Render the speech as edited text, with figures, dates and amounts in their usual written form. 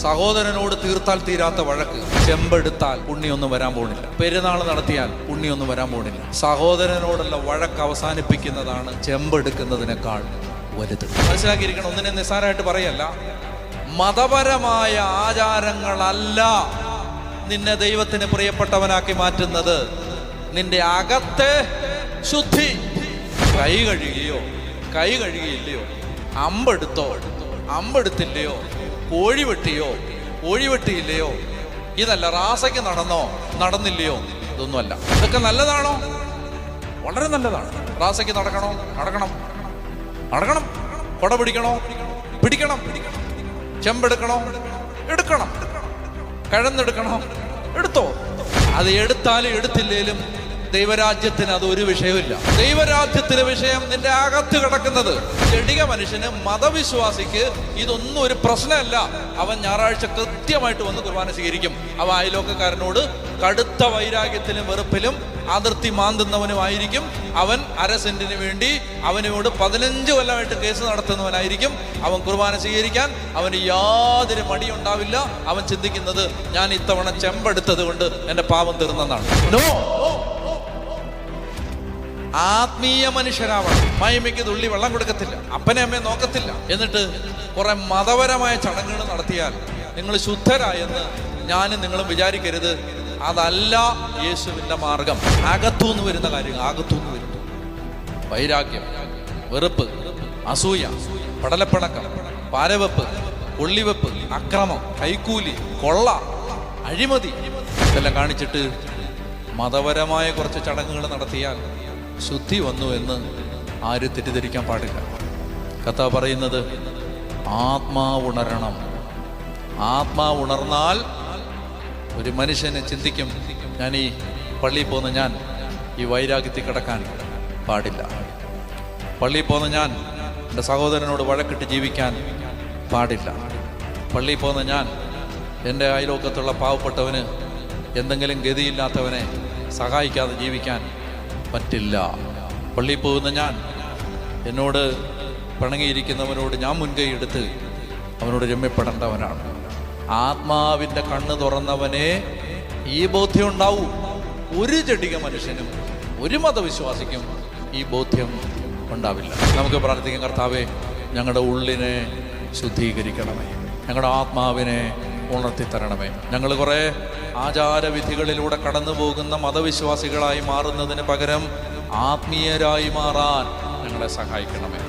സഹോദരനോട് തീർത്താൽ തീരാത്ത വഴക്ക്. ചെമ്പെടുത്താൽ പുണ്യൊന്നും വരാൻ പോണില്ല. പെരുന്നാൾ നടത്തിയാൽ പുണ്യൊന്നും വരാൻ പോണില്ല. സഹോദരനോടുള്ള വഴക്ക് അവസാനിപ്പിക്കുന്നതാണ് ചെമ്പെടുക്കുന്നതിനേക്കാൾ വലുത്. മനസ്സിലാക്കിയിരിക്കണം. ഒന്നിനെ നിസ്സാരമായിട്ട് പറയല്ല. മതപരമായ ആചാരങ്ങളല്ല നിന്നെ ദൈവത്തിന് പ്രിയപ്പെട്ടവനാക്കി മാറ്റുന്നത്. നിന്റെ അകത്തെ ശുദ്ധി. കൈ കഴുകിയില്ലയോ, അമ്പെടുത്തില്ലയോ, കോഴി വെട്ടിയില്ലയോ, ഇതല്ല. റാസയ്ക്ക് നടന്നില്ലയോ, ഇതൊന്നുമല്ല. ഇതൊക്കെ നല്ലതാണോ? വളരെ നല്ലതാണ്. റാസയ്ക്ക് നടക്കണം. കൊട പിടിക്കണം, ചെമ്പെടുക്കണം, എടുക്കണം, കഴന്നെടുക്കണോ, എടുത്തോ. അത് എടുത്താലും എടുത്തില്ലേലും ദൈവരാജ്യത്തിന് അതൊരു വിഷയമില്ല. ദൈവരാജ്യത്തിന് വിഷയം നിന്റെ അകത്ത് കിടക്കുന്നത്. ജഡിക മനുഷ്യന്, മതവിശ്വാസിക്ക് ഇതൊന്നും ഒരു പ്രശ്നമല്ല. അവൻ ഞായറാഴ്ച കൃത്യമായിട്ട് വന്ന് കുർബാന സ്വീകരിക്കും. അവൻ അയലോക്കക്കാരനോട് കടുത്ത വൈരാഗ്യത്തിലും വെറുപ്പിലും അതിർത്തി മാന്തുന്നവനുമായിരിക്കും. അവൻ $0.5 വേണ്ടി അവനോട് 15 കൊല്ലമായിട്ട് കേസ് നടത്തുന്നവനായിരിക്കും. അവൻ കുർബാന സ്വീകരിക്കാൻ അവന് യാതൊരു മടിയുണ്ടാവില്ല. അവൻ ചിന്തിക്കുന്നത്, ഞാൻ ഇത്തവണ ചെമ്പെടുത്തത് കൊണ്ട് എൻ്റെ പാപം തീർന്നെന്നാണ്. ആത്മീയ മനുഷ്യരാവണം. മഹിമയ്ക്ക് തുള്ളി വെള്ളം കൊടുക്കത്തില്ല, അപ്പനെ അമ്മയെ നോക്കത്തില്ല. എന്നിട്ട് കുറെ മതപരമായ ചടങ്ങുകൾ നടത്തിയാൽ നിങ്ങൾ ശുദ്ധരായെന്ന് ഞാനും നിങ്ങളും വിചാരിക്കരുത്. അതല്ല യേശുവിൻ്റെ മാർഗം. അകത്തുനിന്ന് വരുന്ന കാര്യങ്ങൾ. അകത്തുനിന്ന് വരുന്നു വൈരാഗ്യം, വെറുപ്പ്, അസൂയ, പടലപ്പിണക്കം, പാരവെപ്പ്, കൊള്ളിവെപ്പ്, അക്രമം, കൈക്കൂലി, കൊള്ള, അഴിമതി ഇതെല്ലാം കാണിച്ചിട്ട് മതപരമായ കുറച്ച് ചടങ്ങുകൾ നടത്തിയാൽ ശുദ്ധി വന്നു എന്ന് ആരും തെറ്റിദ്ധരിക്കാൻ പാടില്ല. കർത്താവ് പറയുന്നത്, ആത്മാവുണരണം. ആത്മാവുണർന്നാൽ ഒരു മനുഷ്യനെ ചിന്തിക്കും, ഞാൻ ഈ പള്ളിയിൽ പോകുന്ന ഞാൻ ഈ വൈരാഗ്യത്തിൽ കിടക്കാൻ പാടില്ല. പള്ളിയിൽ പോകുന്ന ഞാൻ എൻ്റെ സഹോദരനോട് വഴക്കിട്ട് ജീവിക്കാൻ പാടില്ല. പള്ളിയിൽ പോകുന്ന ഞാൻ എൻ്റെ അയൽവക്കത്തുള്ള പാവപ്പെട്ടവന്, എന്തെങ്കിലും ഗതിയില്ലാത്തവനെ സഹായിക്കാതെ ജീവിക്കാൻ പറ്റില്ല. പള്ളിയിൽ പോകുന്ന ഞാൻ എന്നോട് പിണങ്ങിയിരിക്കുന്നവനോട് ഞാൻ മുൻകൈ എടുത്ത് അവനോട് രമ്യപ്പെടേണ്ടവനാണ്. ആത്മാവിൻ്റെ കണ്ണ് തുറന്നവനെ ഈ ബോധ്യം ഉണ്ടാവൂ. ഒരു ജഡിക മനുഷ്യനും ഒരു മതവിശ്വാസിക്കും ഈ ബോധ്യം ഉണ്ടാവില്ല. നമുക്ക് പ്രാർത്ഥിക്കാം. കർത്താവേ, ഞങ്ങളുടെ ഉള്ളിനെ ശുദ്ധീകരിക്കണമേ, ഞങ്ങളുടെ ആത്മാവിനെ ഉണർത്തിത്തരണമേ. ഞങ്ങൾ കുറേ ആചാരവിധികളിലൂടെ കടന്നു പോകുന്ന മതവിശ്വാസികളായി മാറുന്നതിന് പകരം ആത്മീയരായി മാറാൻ ഞങ്ങളെ സഹായിക്കണമേ.